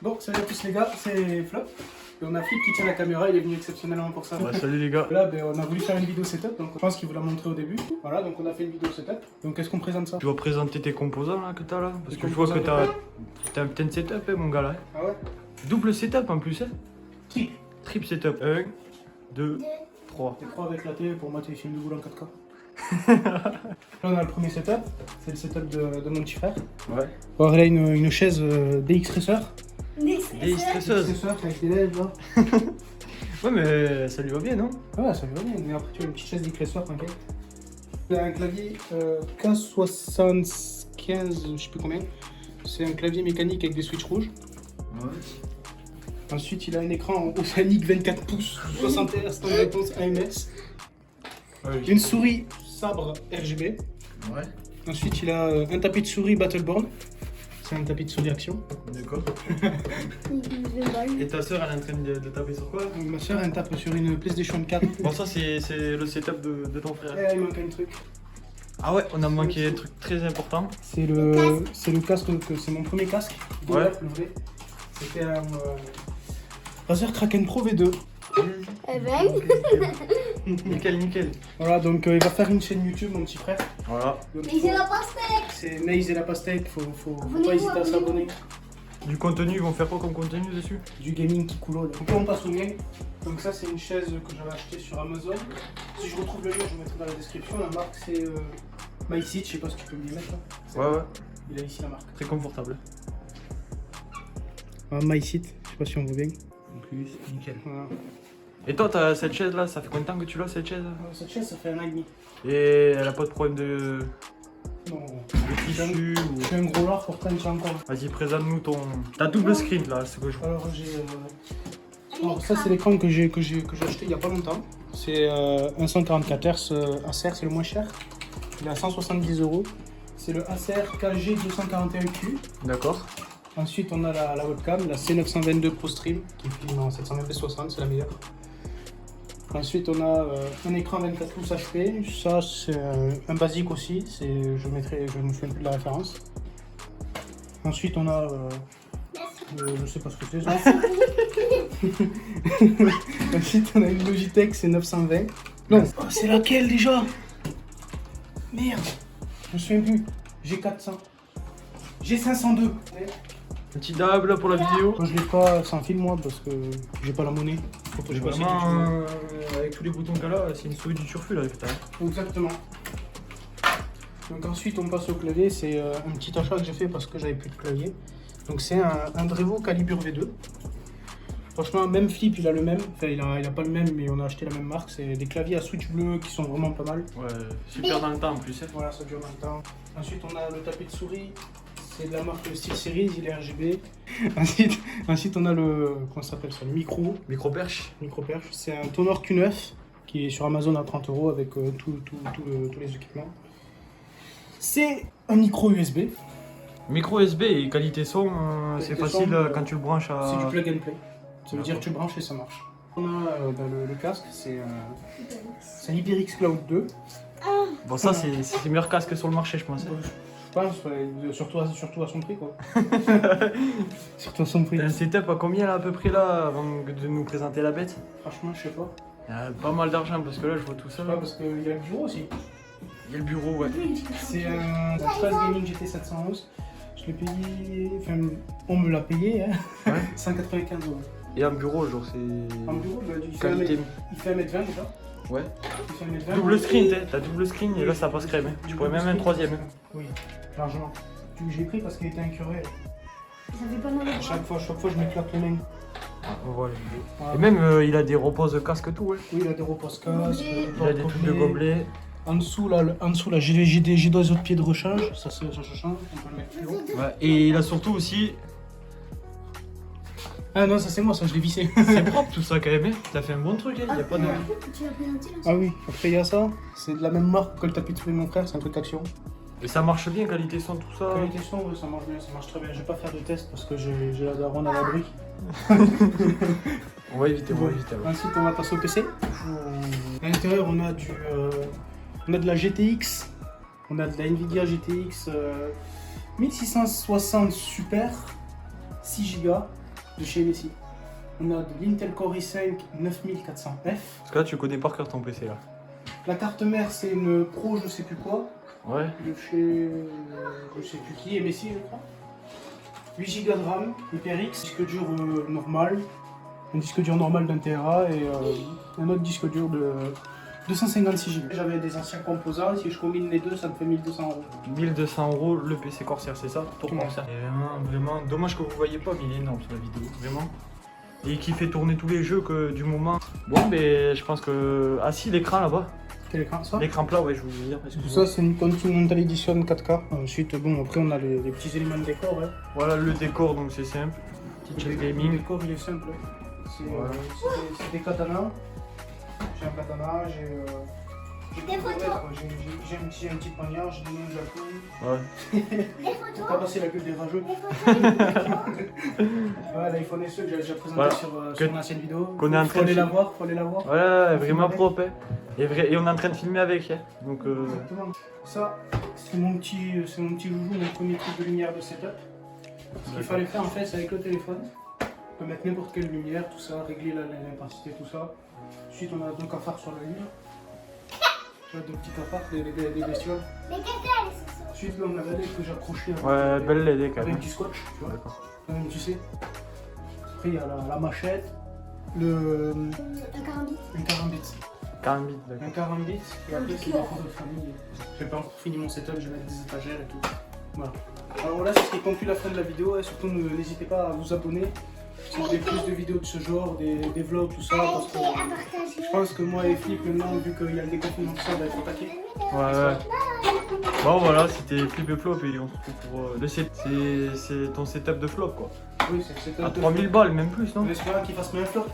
Bon, salut à tous les gars, c'est Flop. Et on a Flip qui tient la caméra, il est venu exceptionnellement pour ça. Ouais, salut les gars. Là, on a voulu faire une vidéo setup, donc je pense qu'il vous l'a montré au début. Voilà, donc on a fait une vidéo setup. Donc qu'est-ce qu'on présente ça? Tu vas présenter tes composants là que t'as là? Parce Les que je vois que composants t'as un putain de setup, hein, mon gars là. Ah ouais? Double setup en plus, hein? Triple. Triple setup. 1, 2, 3. Et 3 avec la télé pour moi, tu filmes de boule en 4K. Là, on a le premier setup, c'est le setup de mon petit frère. Ouais. Alors, il a une chaise DX Racer. Des stresseuses. Racer avec des LED là. Ouais, mais ça lui va bien, non? Ouais, ça va bien, mais après tu as une petite chaise DX Racer, t'inquiète. Il a un clavier K75, je sais plus combien. C'est un clavier mécanique avec des switches rouges. Ouais. Ensuite, il a un écran Oceanic 24 pouces, 60 Hz, temps de réponse AMS. Ouais. Une souris sabre RGB. Ouais. Ensuite, il a un tapis de souris Battleborn. C'est un tapis de souris action. D'accord. Et ta soeur elle est en train de taper sur quoi? Donc, ma soeur, elle tape sur une PlayStation 4. Bon, ça c'est le setup de ton frère. Et il manque un truc. Ah ouais, on a manqué un truc très important. C'est le casque, c'est mon premier casque. Ouais. Le vrai. C'était un Razer Kraken Pro V2. Eh ben, Nickel, nickel. Voilà, donc il va faire une chaîne YouTube, mon petit frère. Voilà. Donc, mais c'est la pastèque. c'est Maze et la pastèque, faut Abonnez-vous, pas hésiter à s'abonner. Du contenu, ils vont faire quoi comme contenu dessus? Du gaming qui coule. Donc là on passe au mien. Donc ça c'est une chaise que j'avais achetée sur Amazon. Si je retrouve le lien, je le mettrai dans la description. La marque c'est MySeat, je sais pas si tu peux me le mettre là. Ouais, ouais. Il a ici la marque. Très confortable. MySeat, je sais pas si on voit bien. En plus, nickel. Voilà. Et toi, t'as cette chaise là, ça fait combien de temps que tu l'as cette chaise? Cette chaise ça fait 1 an et demi. Et elle a pas de problème de Non. tissu ou... Je suis un gros lard pour prendre ça encore. Vas-y, présente-nous ton... Ta double screen là, c'est ce que je vois. Alors j'ai. Alors ça c'est l'écran que j'ai acheté il y a pas longtemps. C'est un 144 Hz Acer, c'est le moins cher. Il est à 170 €. C'est le Acer KG241Q. D'accord. Ensuite, on a la webcam, la C922 Pro Stream, qui filme en 720p60, c'est la meilleure. Ensuite, on a un écran 24 pouces HP, ça c'est un basique aussi, je me souviens plus de la référence. Ensuite, on a, je sais pas ce que c'est ça. Ensuite, on a une Logitech C920. Non, oh, c'est laquelle déjà? Merde, je me souviens plus. G400. G502. Petit dab là pour la vidéo. Moi je l'ai pas sans fil moi parce que j'ai pas la monnaie. Faut que je passe Vraiment, avec tous les boutons qu'elle a, c'est une souris du turfu là. Exactement. Donc ensuite on passe au clavier, c'est un petit achat que j'ai fait parce que j'avais plus de clavier. Donc c'est un Drevo Calibre V2. Franchement même Flip il a le même, enfin il a pas le même mais on a acheté la même marque. C'est des claviers à switch bleu qui sont vraiment pas mal. Ouais, super dans le temps en plus. Hein. Voilà, ça dure dans le temps. Ensuite on a le tapis de souris. C'est de la marque SteelSeries, il est RGB. Ensuite on a le, comment ça s'appelle ça, le micro Micro-perche. perche. C'est un Tonor Q9 qui est sur Amazon à 30 € avec tous les équipements. C'est un micro USB. Micro USB et qualité son, c'est Qualité facile son, quand tu le branches à... C'est du plug and play. Ça veut dire que tu branches et ça marche. On a le casque, c'est un HyperX Cloud 2. Bon ça c'est le meilleur casque sur le marché je pense. Je pense, surtout à son prix quoi. Surtout à son prix. T'as un setup à combien là à peu près là avant de nous présenter la bête? Franchement, je sais pas. Il y a pas mal d'argent parce que là je vois tout ça. Je sais pas parce qu'il y a le bureau aussi. Il y a le bureau ouais. C'est un Trace Gaming GT 711. Je l'ai payé, enfin on me l'a payé, hein. Ouais. 195 €. Et un bureau genre c'est... En bureau, il fait Qualité. 1m20 déjà. Ouais. Il fait 1m20. Double screen t'as double screen et là ça passe crème. Hein. Tu pourrais même un troisième. Hein. Oui, largement. J'ai pris parce qu'il était incurvé. Ça fait pas mal de Chaque fois je m'éclate les mains. Ah, on voit les vidéos. Voilà. Et même il a des reposes casque tout ouais. Oui, il a des repose-casques, Il a des trucs de gobelets. En dessous là, j'ai deux autres pieds de rechange, ça change, on peut le mettre plus haut. Ouais. Et il a surtout aussi... Ah non, ça c'est moi, ça je l'ai vissé. C'est propre tout ça quand même. Hein. T'as fait un bon truc, hein. Il y a pas de... Tu l'as présenté là? Ah oui, après il y a ça, c'est de la même marque que le tapis de souris de mon frère, c'est un truc action. Et ça marche bien, qualité son, tout ça. Qualité son, ouais, ça marche bien, ça marche très bien. Je vais pas faire de test parce que j'ai la daronne à l'abri. On va éviter, on va éviter. Ouais. Ensuite, on va passer au PC. À l'intérieur, on a de la GTX, on a de la Nvidia GTX 1660 Super, 6 Go. de chez MSI. On a de l'Intel Core i5 9400F. Parce que là, tu connais par cœur ton PC là. La carte mère, c'est une Pro, je sais plus quoi, Ouais. de chez je sais plus qui, MSI, je crois. 8 Go de RAM, HyperX, disque dur normal, un disque dur normal d'1 Tera et un autre disque dur de 256 Go. J'avais des anciens composants, si je combine les deux, ça me fait 1200 euros. 1200 € le PC Corsair, c'est ça? Pour Ouais. Corsair. Et vraiment, dommage que vous voyez pas, mais il est énorme sur la vidéo, vraiment. Et qui fait tourner tous les jeux que du moment. Bon, mais je pense que. Ah si, l'écran là-bas. Quel écran ça? L'écran plat, ouais, je voulais dire. Tout excuse-moi. ça, c'est une Continental Edition 4K. Ensuite, bon, après, on a les petits éléments de décor. Hein. Voilà le décor, donc c'est simple. Petite chaise Le gaming. décor, il est simple. C'est Voilà. c'est des katanas. J'ai un katana, j'ai Des photos. j'ai un petit poignard, j'ai des mains de la couille. Ouais. Des photos. Pour pas passer la gueule des rageux. Des photos. Des photos. Ouais, l'iPhone SE que j'avais déjà présenté Voilà. sur Que- une ancienne vidéo. qu'on est en Faut train de aller la filmer. voir, faut aller la voir. Ouais, vraiment propre. Hein. Et on est en train de filmer avec. Hein. Donc, Exactement. Ça, c'est mon petit joujou, mon premier truc de lumière de setup. Ce qu'il fallait faire en fait, c'est avec le téléphone. On peut mettre n'importe quelle lumière, tout ça, régler l'intensité, tout ça. Ensuite, on a deux cafards sur le mur. Deux petits cafards, des bestioles. Des cacailles, c'est ça. Ensuite, là, on a la LED que j'ai accrochée ouais, belle LED quand avec même. du scotch, tu vois. D'accord. Tu sais. Après, il y a la machette, le Un carambit. 40 bits. 40 bits, d'accord. Un 40 bits, et après, c'est des photos de famille. J'ai pas encore fini mon setup, je vais mettre des étagères et tout. Voilà. Alors voilà, c'est ce qui conclut la fin de la vidéo. Et surtout, n'hésitez pas à vous abonner. Si vous voulez plus de vidéos de ce genre, des vlogs, tout ça. Parce que À partager. je pense que moi et Flip, maintenant, vu qu'il y a le déconfinement, tout ça, on va être attaqués. Ouais. Bon, voilà, c'était Flip et Flop et on se retrouve pour le set. C'est ton setup de flop quoi. Oui, c'est À 3000 balles, même plus, non? On espère qu'il fasse même flop.